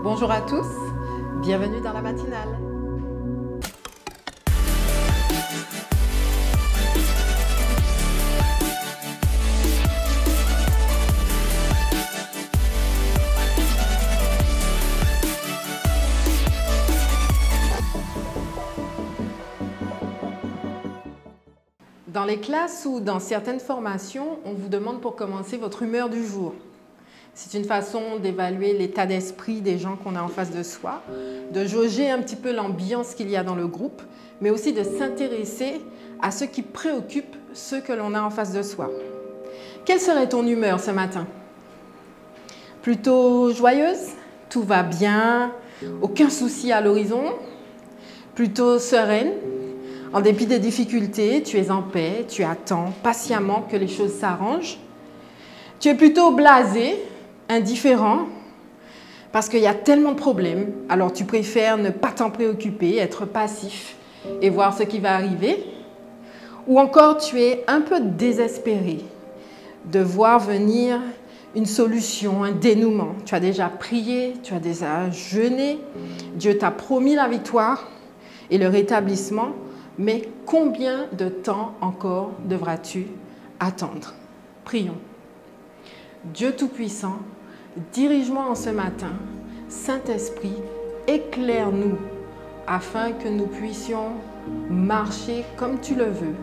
Bonjour à tous, bienvenue dans la matinale. Dans les classes ou dans certaines formations, on vous demande pour commencer votre humeur du jour. C'est une façon d'évaluer l'état d'esprit des gens qu'on a en face de soi, de jauger un petit peu l'ambiance qu'il y a dans le groupe, mais aussi de s'intéresser à ce qui préoccupe ceux que l'on a en face de soi. Quelle serait ton humeur ce matin? Plutôt joyeuse? Tout va bien? Aucun souci à l'horizon? Plutôt sereine? En dépit des difficultés, tu es en paix, tu attends patiemment que les choses s'arrangent? Tu es plutôt blasé, indifférent, parce qu'il y a tellement de problèmes, alors tu préfères ne pas t'en préoccuper, être passif et voir ce qui va arriver? Ou encore tu es un peu désespéré de voir venir une solution, un dénouement. Tu as déjà prié, tu as déjà jeûné, Dieu t'a promis la victoire et le rétablissement, mais combien de temps encore devras-tu attendre? Prions. Dieu Tout-Puissant, dirige-moi en ce matin. Saint-Esprit, éclaire-nous afin que nous puissions marcher comme tu le veux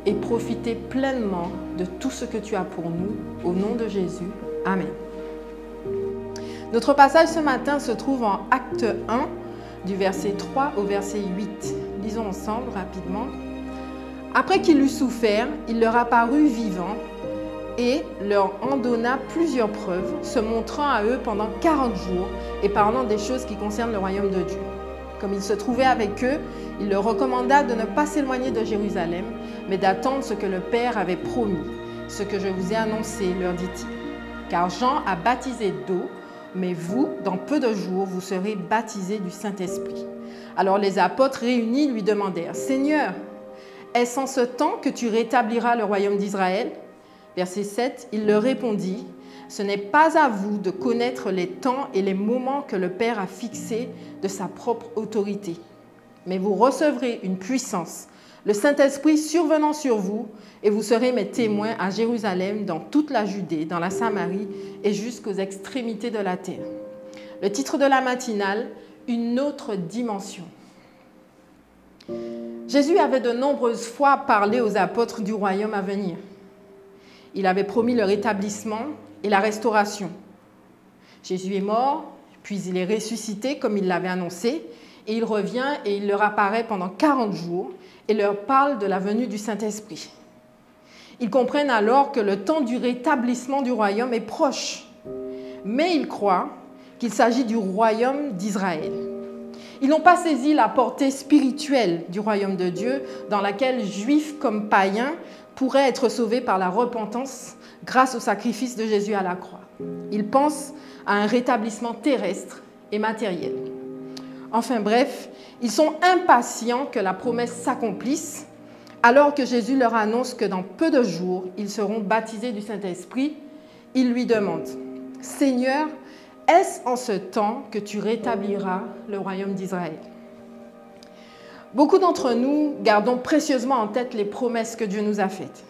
et profiter pleinement de tout ce que tu as pour nous. Au nom de Jésus. Amen. Notre passage ce matin se trouve en Acte 1, du verset 3 au verset 8. Lisons ensemble rapidement. Après qu'il eut souffert, il leur apparut vivant et leur en donna plusieurs preuves, se montrant à eux pendant 40 jours et parlant des choses qui concernent le royaume de Dieu. Comme il se trouvait avec eux, il leur recommanda de ne pas s'éloigner de Jérusalem, mais d'attendre ce que le Père avait promis, ce que je vous ai annoncé, leur dit-il. Car Jean a baptisé d'eau, mais vous, dans peu de jours, vous serez baptisés du Saint-Esprit. Alors les apôtres réunis lui demandèrent, « Seigneur, est-ce en ce temps que tu rétabliras le royaume d'Israël ?» Verset 7, il leur répondit, « Ce n'est pas à vous de connaître les temps et les moments que le Père a fixés de sa propre autorité. Mais vous recevrez une puissance, le Saint-Esprit survenant sur vous, et vous serez mes témoins à Jérusalem, dans toute la Judée, dans la Samarie et jusqu'aux extrémités de la terre. » Le titre de la matinale, « Une autre dimension ». Jésus avait de nombreuses fois parlé aux apôtres du royaume à venir. Il avait promis le rétablissement et la restauration. Jésus est mort, puis il est ressuscité comme il l'avait annoncé, et il revient et il leur apparaît pendant 40 jours et leur parle de la venue du Saint-Esprit. Ils comprennent alors que le temps du rétablissement du royaume est proche, mais ils croient qu'il s'agit du royaume d'Israël. Ils n'ont pas saisi la portée spirituelle du royaume de Dieu, dans laquelle juifs comme païens pourraient être sauvés par la repentance grâce au sacrifice de Jésus à la croix. Ils pensent à un rétablissement terrestre et matériel. Enfin bref, ils sont impatients que la promesse s'accomplisse, alors que Jésus leur annonce que dans peu de jours, ils seront baptisés du Saint-Esprit. Ils lui demandent, « Seigneur, est-ce en ce temps que tu rétabliras le royaume d'Israël ?» Beaucoup d'entre nous gardons précieusement en tête les promesses que Dieu nous a faites.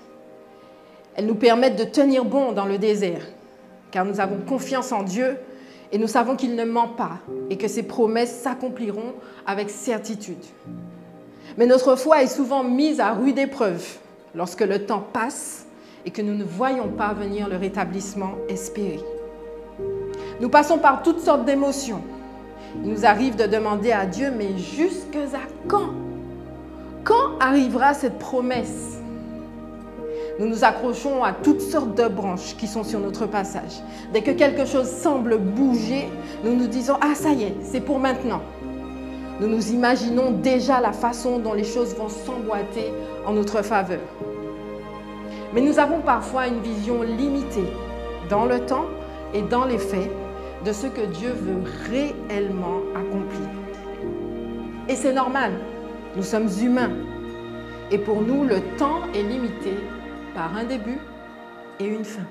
Elles nous permettent de tenir bon dans le désert, car nous avons confiance en Dieu et nous savons qu'il ne ment pas et que ses promesses s'accompliront avec certitude. Mais notre foi est souvent mise à rude épreuve lorsque le temps passe et que nous ne voyons pas venir le rétablissement espéré. Nous passons par toutes sortes d'émotions. Il nous arrive de demander à Dieu, mais jusqu'à quand? Quand arrivera cette promesse? Nous nous accrochons à toutes sortes de branches qui sont sur notre passage. Dès que quelque chose semble bouger, nous nous disons « Ah, ça y est, c'est pour maintenant ». Nous nous imaginons déjà la façon dont les choses vont s'emboîter en notre faveur. Mais nous avons parfois une vision limitée dans le temps et dans les faits de ce que Dieu veut réellement accomplir. Et c'est normal, nous sommes humains. Et pour nous, le temps est limité par un début et une fin.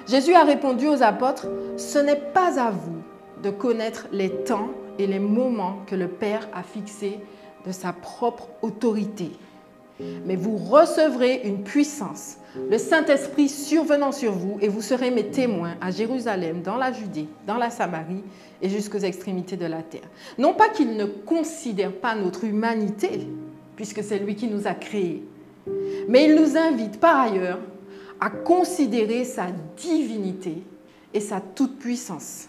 Jésus a répondu aux apôtres, « Ce n'est pas à vous de connaître les temps et les moments que le Père a fixés de sa propre autorité. Mais vous recevrez une puissance, le Saint-Esprit survenant sur vous, et vous serez mes témoins à Jérusalem, dans la Judée, dans la Samarie et jusqu'aux extrémités de la terre. Non pas qu'il ne considère pas notre humanité, puisque c'est lui qui nous a créés, mais il nous invite par ailleurs à considérer sa divinité et sa toute-puissance.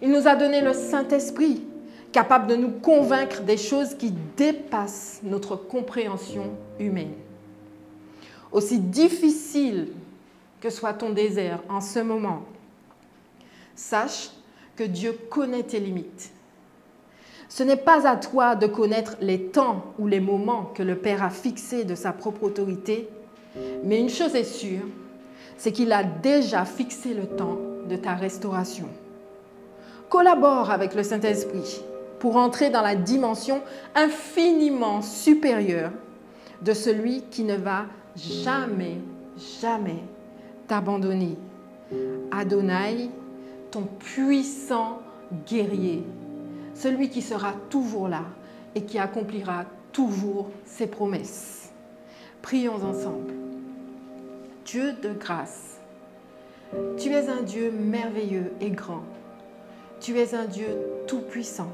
Il nous a donné le Saint-Esprit, capable de nous convaincre des choses qui dépassent notre compréhension humaine. Aussi difficile que soit ton désert en ce moment, sache que Dieu connaît tes limites. Ce n'est pas à toi de connaître les temps ou les moments que le Père a fixés de sa propre autorité, mais une chose est sûre, c'est qu'il a déjà fixé le temps de ta restauration. Collabore avec le Saint-Esprit pour entrer dans la dimension infiniment supérieure de celui qui ne va jamais, jamais t'abandonner. Adonai, ton puissant guerrier, celui qui sera toujours là et qui accomplira toujours ses promesses. Prions ensemble. Dieu de grâce, tu es un Dieu merveilleux et grand. Tu es un Dieu tout-puissant.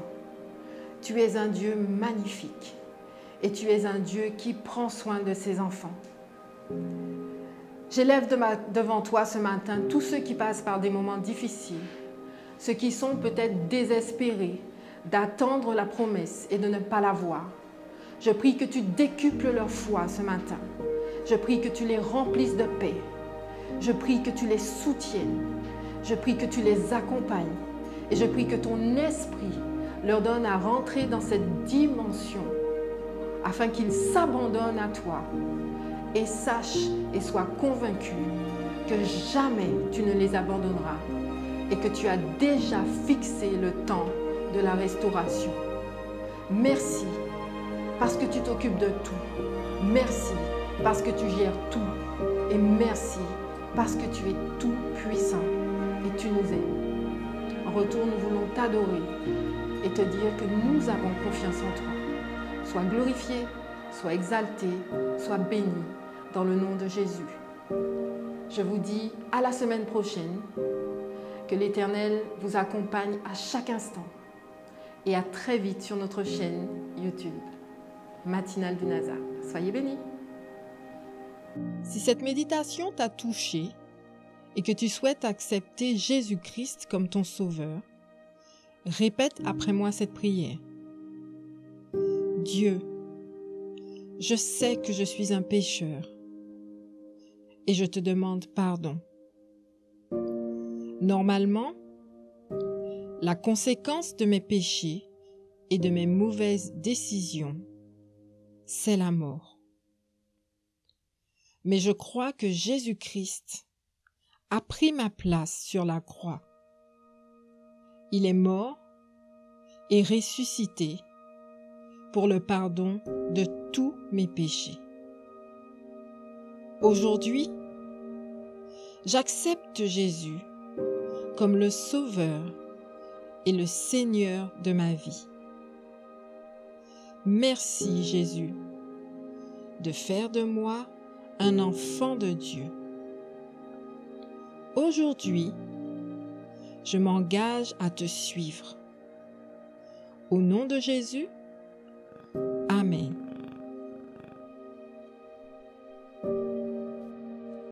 Tu es un Dieu magnifique. Et tu es un Dieu qui prend soin de ses enfants. J'élève devant toi ce matin tous ceux qui passent par des moments difficiles, ceux qui sont peut-être désespérés d'attendre la promesse et de ne pas la voir. Je prie que tu décuples leur foi ce matin. Je prie que tu les remplisses de paix. Je prie que tu les soutiennes. Je prie que tu les accompagnes. Et je prie que ton esprit leur donne à rentrer dans cette dimension afin qu'ils s'abandonnent à toi et sachent et soient convaincus que jamais tu ne les abandonneras et que tu as déjà fixé le temps de la restauration. Merci parce que tu t'occupes de tout. Merci parce que tu gères tout. Et merci parce que tu es tout puissant et tu nous aimes. En retour, nous voulons t'adorer et te dire que nous avons confiance en toi. Sois glorifié, sois exalté, sois béni dans le nom de Jésus. Je vous dis à la semaine prochaine. Que l'Éternel vous accompagne à chaque instant. Et à très vite sur notre chaîne YouTube, Matinale du Nazar. Soyez bénis. Si cette méditation t'a touché et que tu souhaites accepter Jésus-Christ comme ton sauveur, répète après moi cette prière. Dieu, je sais que je suis un pécheur et je te demande pardon. Normalement, la conséquence de mes péchés et de mes mauvaises décisions, c'est la mort. Mais je crois que Jésus-Christ a pris ma place sur la croix. Il est mort et ressuscité pour le pardon de tous mes péchés. Aujourd'hui, j'accepte Jésus comme le Sauveur et le Seigneur de ma vie. Merci Jésus de faire de moi un enfant de Dieu. Aujourd'hui, je m'engage à te suivre. Au nom de Jésus,